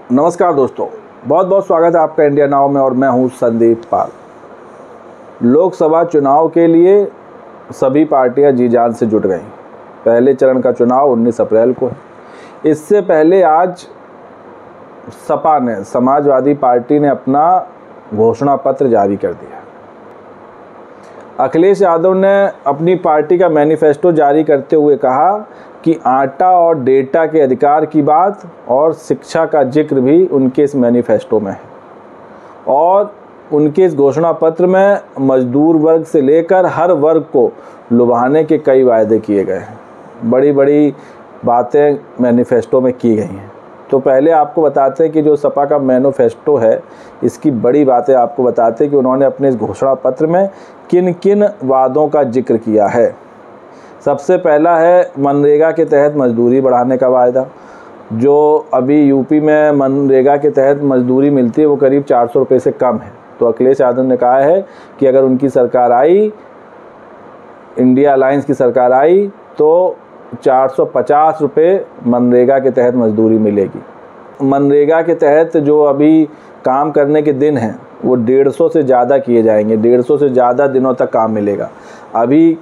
नमस्कार दोस्तों, बहुत बहुत स्वागत है आपका इंडिया नाउ में और मैं हूं संदीप पाल। लोकसभा चुनाव के लिए सभी पार्टियां जी जान से जुट गईं। पहले चरण का चुनाव 19 अप्रैल को है। इससे पहले आज सपा ने, समाजवादी पार्टी ने अपना घोषणा पत्र जारी कर दिया। अखिलेश यादव ने अपनी पार्टी का मैनिफेस्टो जारी करते हुए कहा कि आटा और डेटा के अधिकार की बात और शिक्षा का जिक्र भी उनके इस मैनिफेस्टो में है। और उनके इस घोषणा पत्र में मजदूर वर्ग से लेकर हर वर्ग को लुभाने के कई वायदे किए गए हैं। बड़ी बड़ी बातें मैनिफेस्टो में की गई हैं। तो पहले आपको बताते हैं कि जो सपा का मैनिफेस्टो है, इसकी बड़ी बातें आपको बताते हैं कि उन्होंने अपने इस घोषणा पत्र में किन किन वादों का जिक्र किया है। सबसे पहला है मनरेगा के तहत मजदूरी बढ़ाने का वायदा। जो अभी यूपी में मनरेगा के तहत मजदूरी मिलती है वो करीब 400 रुपये से कम है। तो अखिलेश यादव ने कहा है कि अगर उनकी सरकार आई, इंडिया अलायंस की सरकार आई, तो 450 रुपये मनरेगा के तहत मजदूरी मिलेगी। मनरेगा के तहत जो अभी काम करने के दिन हैं वो 150 से ज़्यादा किए जाएंगे। 150 से ज़्यादा दिनों तक काम मिलेगा। अभी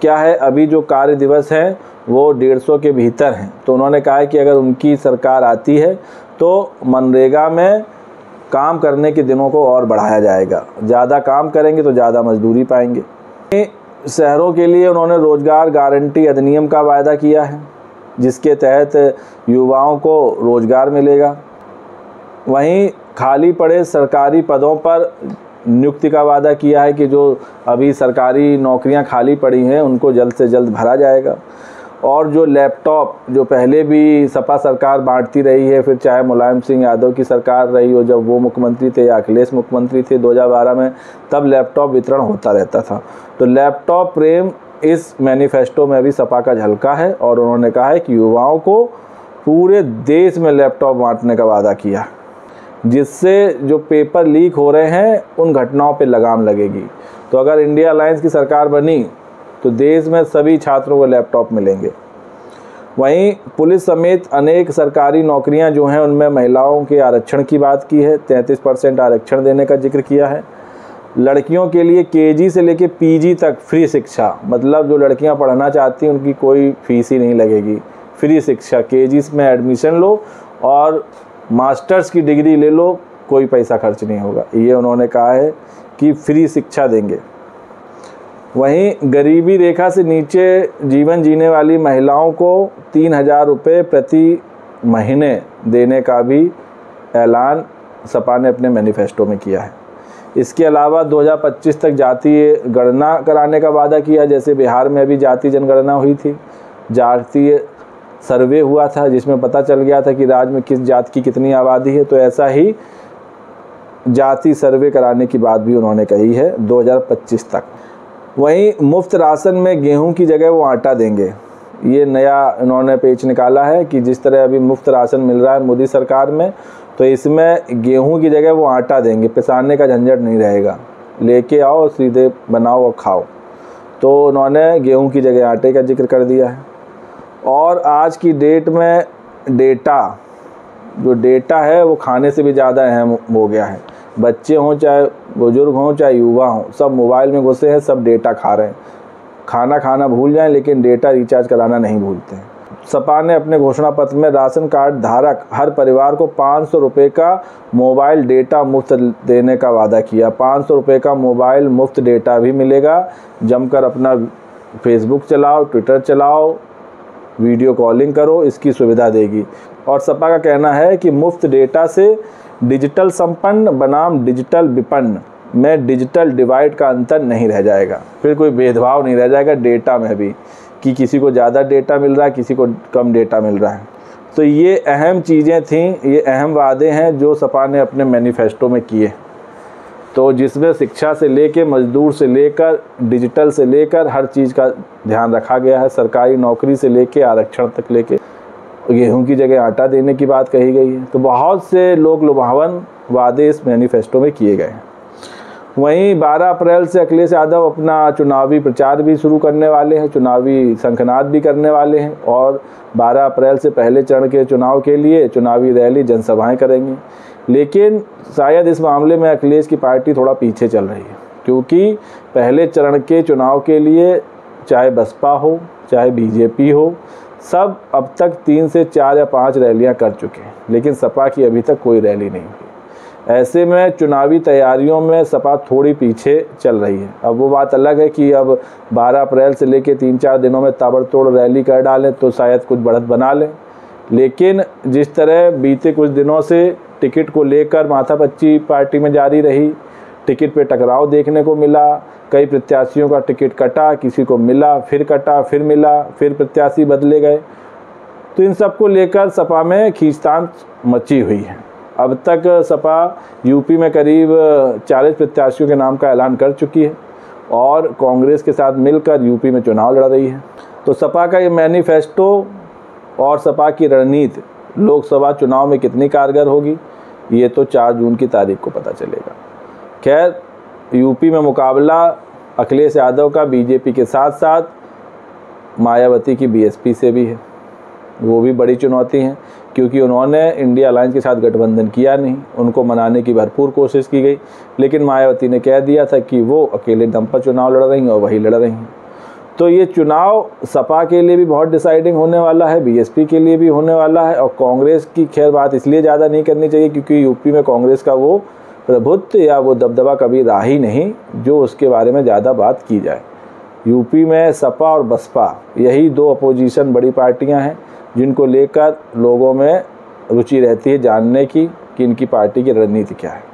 क्या है, अभी जो कार्य दिवस हैं वो 150 के भीतर हैं। तो उन्होंने कहा है कि अगर उनकी सरकार आती है तो मनरेगा में काम करने के दिनों को और बढ़ाया जाएगा। ज़्यादा काम करेंगे तो ज़्यादा मजदूरी पाएंगे। शहरों के लिए उन्होंने रोज़गार गारंटी अधिनियम का वायदा किया है, जिसके तहत युवाओं को रोज़गार मिलेगा। वहीं खाली पड़े सरकारी पदों पर नियुक्ति का वादा किया है कि जो अभी सरकारी नौकरियां खाली पड़ी हैं उनको जल्द से जल्द भरा जाएगा। और जो लैपटॉप जो पहले भी सपा सरकार बांटती रही है, फिर चाहे मुलायम सिंह यादव की सरकार रही हो, जब वो मुख्यमंत्री थे या अखिलेश मुख्यमंत्री थे 2012 में, तब लैपटॉप वितरण होता रहता था। तो लैपटॉप प्रेम इस मैनिफेस्टो में भी सपा का झलका है। और उन्होंने कहा है कि युवाओं को पूरे देश में लैपटॉप बांटने का वादा किया, जिससे जो पेपर लीक हो रहे हैं उन घटनाओं पे लगाम लगेगी। तो अगर इंडिया अलायंस की सरकार बनी तो देश में सभी छात्रों को लैपटॉप मिलेंगे। वहीं पुलिस समेत अनेक सरकारी नौकरियां जो हैं उनमें महिलाओं के आरक्षण की बात की है। 33% आरक्षण देने का जिक्र किया है। लड़कियों के लिए केजी से लेकर पीजी तक फ्री शिक्षा, मतलब जो लड़कियां पढ़ना चाहती हैं उनकी कोई फीस ही नहीं लगेगी। फ्री शिक्षा, केजी में एडमिशन लो और मास्टर्स की डिग्री ले लो, कोई पैसा खर्च नहीं होगा। ये उन्होंने कहा है कि फ्री शिक्षा देंगे। वहीं गरीबी रेखा से नीचे जीवन जीने वाली महिलाओं को 3000 रुपये प्रति महीने देने का भी ऐलान सपा ने अपने मैनिफेस्टो में किया है। इसके अलावा 2025 तक जातीय गणना कराने का वादा किया। जैसे बिहार में अभी जातीय जनगणना हुई थी, जातीय सर्वे हुआ था, जिसमें पता चल गया था कि राज्य में किस जात की कितनी आबादी है। तो ऐसा ही जाति सर्वे कराने की बात भी उन्होंने कही है 2025 तक। वहीं मुफ्त राशन में गेहूं की जगह वो आटा देंगे। ये नया उन्होंने पेच निकाला है कि जिस तरह अभी मुफ्त राशन मिल रहा है मोदी सरकार में, तो इसमें गेहूं की जगह वो आटा देंगे। पिसाने का झंझट नहीं रहेगा, लेके आओ सीधे बनाओ और खाओ। तो उन्होंने गेहूं की जगह आटे का जिक्र कर दिया है। और आज की डेट में डेटा, जो डेटा है वो खाने से भी ज़्यादा अहम हो गया है। बच्चे हों चाहे बुजुर्ग हों चाहे युवा हों, सब मोबाइल में घुसे हैं, सब डेटा खा रहे हैं। खाना खाना भूल जाएं लेकिन डेटा रिचार्ज कराना नहीं भूलते हैं। सपा ने अपने घोषणा पत्र में राशन कार्ड धारक हर परिवार को 500 रुपये का मोबाइल डेटा मुफ्त देने का वादा किया। 500 रुपये का मोबाइल मुफ्त डेटा भी मिलेगा। जमकर अपना फेसबुक चलाओ, ट्विटर चलाओ, वीडियो कॉलिंग करो, इसकी सुविधा देगी। और सपा का कहना है कि मुफ्त डेटा से डिजिटल संपन्न बनाम डिजिटल विपन्न में डिजिटल डिवाइड का अंतर नहीं रह जाएगा। फिर कोई भेदभाव नहीं रह जाएगा डेटा में भी, कि किसी को ज़्यादा डेटा मिल रहा है, किसी को कम डेटा मिल रहा है। तो ये अहम चीज़ें थीं, ये अहम वादे हैं जो सपा ने अपने मैनिफेस्टो में किए। तो जिसमें शिक्षा से लेकर, मजदूर से लेकर, डिजिटल से लेकर हर चीज़ का ध्यान रखा गया है। सरकारी नौकरी से लेकर आरक्षण तक लेके, गेहूं की जगह आटा देने की बात कही गई है। तो बहुत से लोक लुभावन वादे इस मैनिफेस्टो में किए गए हैं। वहीं 12 अप्रैल से अखिलेश यादव अपना चुनावी प्रचार भी शुरू करने वाले हैं, चुनावी शंखनाद भी करने वाले हैं और 12 अप्रैल से पहले चरण के चुनाव के लिए चुनावी रैली जनसभाएं करेंगे। लेकिन शायद इस मामले में अखिलेश की पार्टी थोड़ा पीछे चल रही है, क्योंकि पहले चरण के चुनाव के लिए चाहे बसपा हो चाहे बीजेपी हो, सब अब तक 3 से 4 या 5 रैलियां कर चुके हैं, लेकिन सपा की अभी तक कोई रैली नहीं हुई। ऐसे में चुनावी तैयारियों में सपा थोड़ी पीछे चल रही है। अब वो बात अलग है कि अब 12 अप्रैल से लेकर 3-4 दिनों में ताबड़तोड़ रैली कर डालें तो शायद कुछ बढ़त बना लें, लेकिन जिस तरह बीते कुछ दिनों से टिकट को लेकर माथापच्ची पार्टी में जारी रही, टिकट पे टकराव देखने को मिला, कई प्रत्याशियों का टिकट कटा, किसी को मिला, फिर कटा, फिर मिला, फिर प्रत्याशी बदले गए, तो इन सब को लेकर सपा में खींचतान मची हुई है। अब तक सपा यूपी में करीब 40 प्रत्याशियों के नाम का ऐलान कर चुकी है और कांग्रेस के साथ मिलकर यूपी में चुनाव लड़ रही है। तो सपा का ये मैनिफेस्टो और सपा की रणनीति लोकसभा चुनाव में कितनी कारगर होगी, ये तो 4 जून की तारीख को पता चलेगा। खैर, यूपी में मुकाबला अखिलेश यादव का बीजेपी के साथ साथ मायावती की बीएसपी से भी है। वो भी बड़ी चुनौती है, क्योंकि उन्होंने इंडिया अलायंस के साथ गठबंधन किया नहीं, उनको मनाने की भरपूर कोशिश की गई, लेकिन मायावती ने कह दिया था कि वो अकेले दम पर चुनाव लड़ रही हैं और वही लड़ रही हैं। तो ये चुनाव सपा के लिए भी बहुत डिसाइडिंग होने वाला है, बीएसपी के लिए भी होने वाला है, और कांग्रेस की खैर बात इसलिए ज़्यादा नहीं करनी चाहिए क्योंकि यूपी में कांग्रेस का वो प्रभुत्व या वो दबदबा कभी रहा ही नहीं जो उसके बारे में ज़्यादा बात की जाए। यूपी में सपा और बसपा यही 2 अपोजिशन बड़ी पार्टियां हैं जिनको लेकर लोगों में रुचि रहती है जानने की कि इनकी पार्टी की रणनीति क्या है।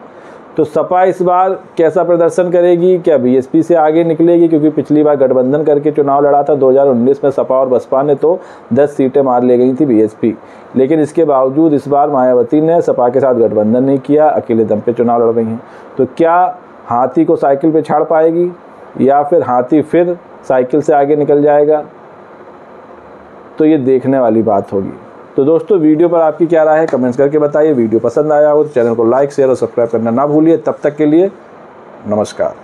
तो सपा इस बार कैसा प्रदर्शन करेगी, क्या बीएसपी से आगे निकलेगी, क्योंकि पिछली बार गठबंधन करके चुनाव लड़ा था 2019 में सपा और बसपा ने, तो 10 सीटें मार ले गई थी बीएसपी, लेकिन इसके बावजूद इस बार मायावती ने सपा के साथ गठबंधन नहीं किया, अकेले दम पे चुनाव लड़ रही हैं। तो क्या हाथी को साइकिल पे छाड़ पाएगी या फिर हाथी फिर साइकिल से आगे निकल जाएगा, तो ये देखने वाली बात होगी। तो दोस्तों, वीडियो पर आपकी क्या राय है कमेंट्स करके बताइए। वीडियो पसंद आया हो तो चैनल को लाइक, शेयर और सब्सक्राइब करना ना भूलिए। तब तक के लिए नमस्कार।